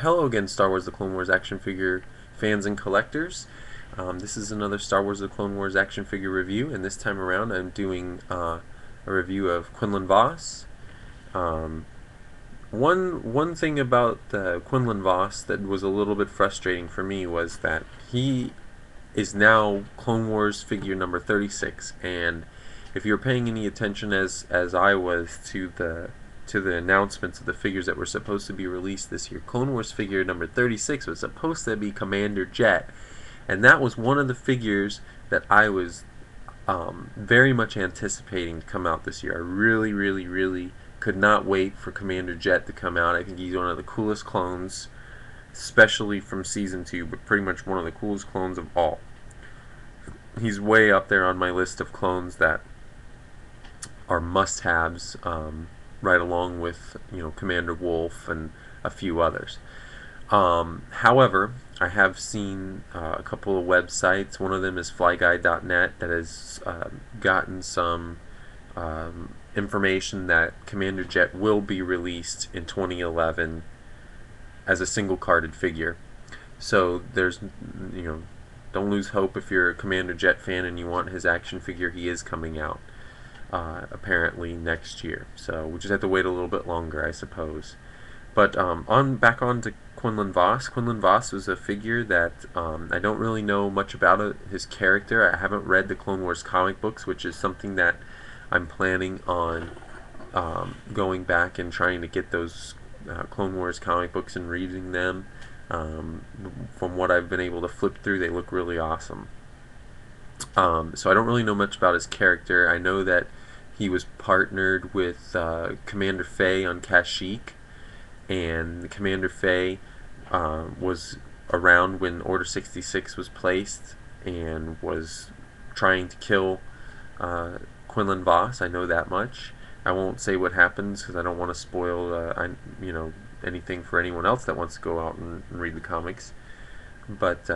Hello again, Star Wars The Clone Wars action figure fans and collectors. This is another Star Wars The Clone Wars action figure review, and this time around I'm doing a review of Quinlan Voss. Um, one thing about Quinlan Voss that was a little bit frustrating for me was that he is now Clone Wars figure number 36, and if you're paying any attention as I was to the announcements of the figures that were supposed to be released this year, Clone Wars figure number 36 was supposed to be Commander Jet, and that was one of the figures that I was very much anticipating to come out this year. I really, really, really could not wait for Commander Jet to come out. I think he's one of the coolest clones, especially from Season 2, but pretty much one of the coolest clones of all. He's way up there on my list of clones that are must-haves, right along with Commander Wolf and a few others. However, I have seen a couple of websites. One of them is flyguy.net that has gotten some information that Commander Jet will be released in 2011 as a single carded figure. So there's, don't lose hope if you're a Commander Jet fan and you want his action figure. He is coming out apparently next year. So we just have to wait a little bit longer, I suppose. But back on to Quinlan Voss. Quinlan Voss was a figure that I don't really know much about his character. I haven't read the Clone Wars comic books, which is something that I'm planning on going back and trying to get those Clone Wars comic books and reading them. From what I've been able to flip through, they look really awesome. So I don't really know much about his character. I know that he was partnered with Commander Fey on Kashyyyk, and Commander Fey was around when Order 66 was placed and was trying to kill Quinlan Voss. I know that much. I won't say what happens because I don't want to spoil anything for anyone else that wants to go out and read the comics. But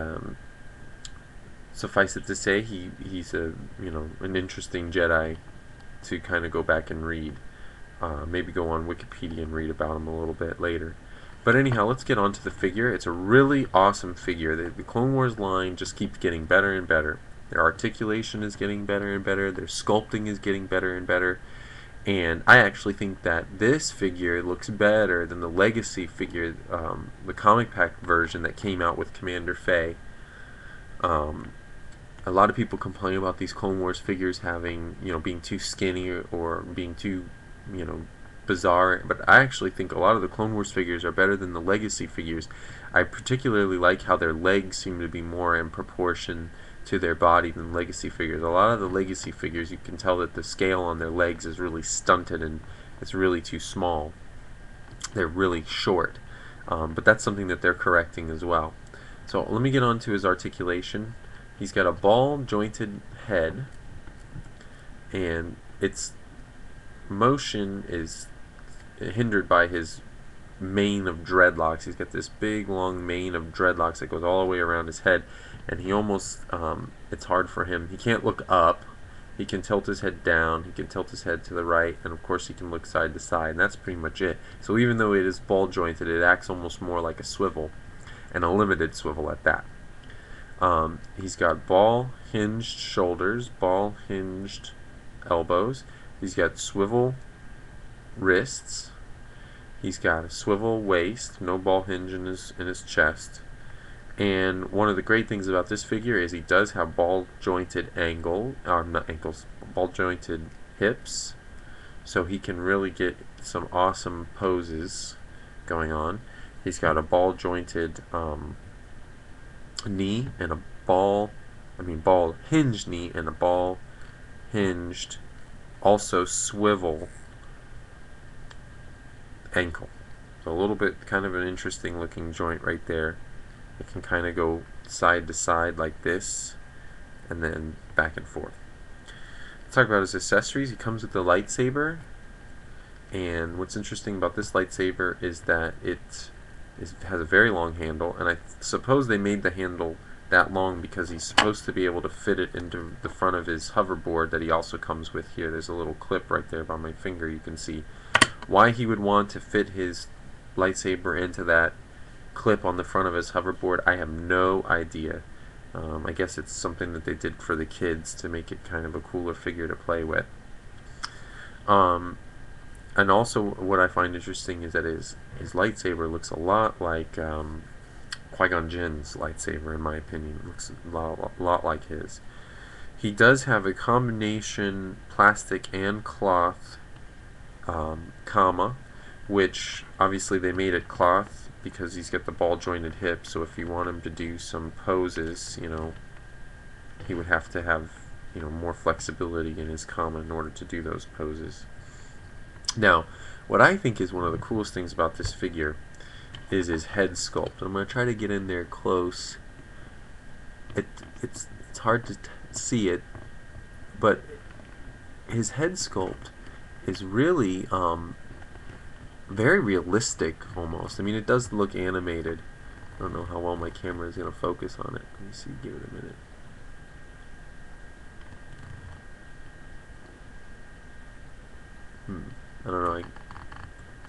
suffice it to say, he's an interesting Jedi to kind of go back and read. Maybe go on Wikipedia and read about him a little bit later. But anyhow, let's get on to the figure. It's a really awesome figure. The Clone Wars line just keeps getting better and better. Their articulation is getting better and better. Their sculpting is getting better and better. And I actually think that this figure looks better than the Legacy figure, the comic pack version that came out with Commander Fey. A lot of people complain about these Clone Wars figures having, being too skinny or being too, bizarre. But I actually think a lot of the Clone Wars figures are better than the Legacy figures. I particularly like how their legs seem to be more in proportion to their body than Legacy figures. A lot of the Legacy figures, you can tell that the scale on their legs is really stunted and it's really too small. They're really short. But that's something that they're correcting as well. So let me get on to his articulation. He's got a ball jointed head, and its motion is hindered by his mane of dreadlocks. He's got this big long mane of dreadlocks that goes all the way around his head, and he almost it's hard for him. He can't look up. He can tilt his head down, he can tilt his head to the right, and of course he can look side to side, and that's pretty much it. So even though it is ball jointed, it acts almost more like a swivel, and a limited swivel at that. He's got ball hinged shoulders, ball hinged elbows. He's got swivel wrists. He's got a swivel waist, no ball hinge in his chest. And one of the great things about this figure is he does have ball jointed ball jointed hips, so he can really get some awesome poses going on. He's got a ball jointed knee and a ball hinged knee and a ball hinged also swivel ankle. So a little bit kind of an interesting looking joint right there. It can kind of go side to side like this and then back and forth. Let's talk about his accessories. He comes with the lightsaber, and what's interesting about this lightsaber is that it has a very long handle, and I suppose they made the handle that long because he's supposed to be able to fit it into the front of his hoverboard that he also comes with here. There's a little clip right there by my finger. You can see why he would want to fit his lightsaber into that clip on the front of his hoverboard. I have no idea. I guess it's something that they did for the kids to make it kind of a cooler figure to play with. And also, what I find interesting is that his lightsaber looks a lot like Qui-Gon Jinn's lightsaber, in my opinion. It looks a lot like his. He does have a combination plastic and cloth kama, which obviously they made it cloth because he's got the ball jointed hip, so if you want him to do some poses, he would have to have more flexibility in his kama in order to do those poses. Now, what I think is one of the coolest things about this figure is his head sculpt. I'm going to try to get in there close. It's hard to see it, but his head sculpt is really very realistic almost. I mean, it does look animated. I don't know how well my camera is going to focus on it. Let me see, give it a minute. I don't know, I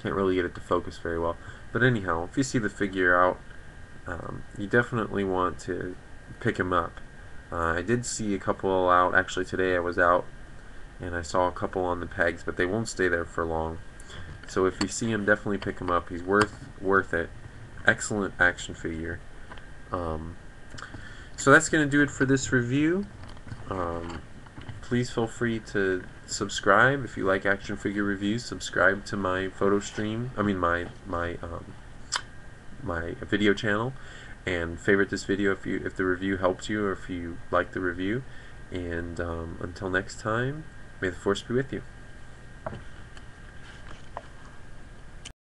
can't really get it to focus very well. But anyhow, if you see the figure out, you definitely want to pick him up. I did see a couple out, actually today I was out, and I saw a couple on the pegs, but they won't stay there for long. So if you see him, definitely pick him up. He's worth it. Excellent action figure. So that's going to do it for this review. Please feel free to subscribe if you like action figure reviews. Subscribe to my photo stream. I mean my video channel, and favorite this video if the review helped you or if you like the review. And until next time, may the Force be with you.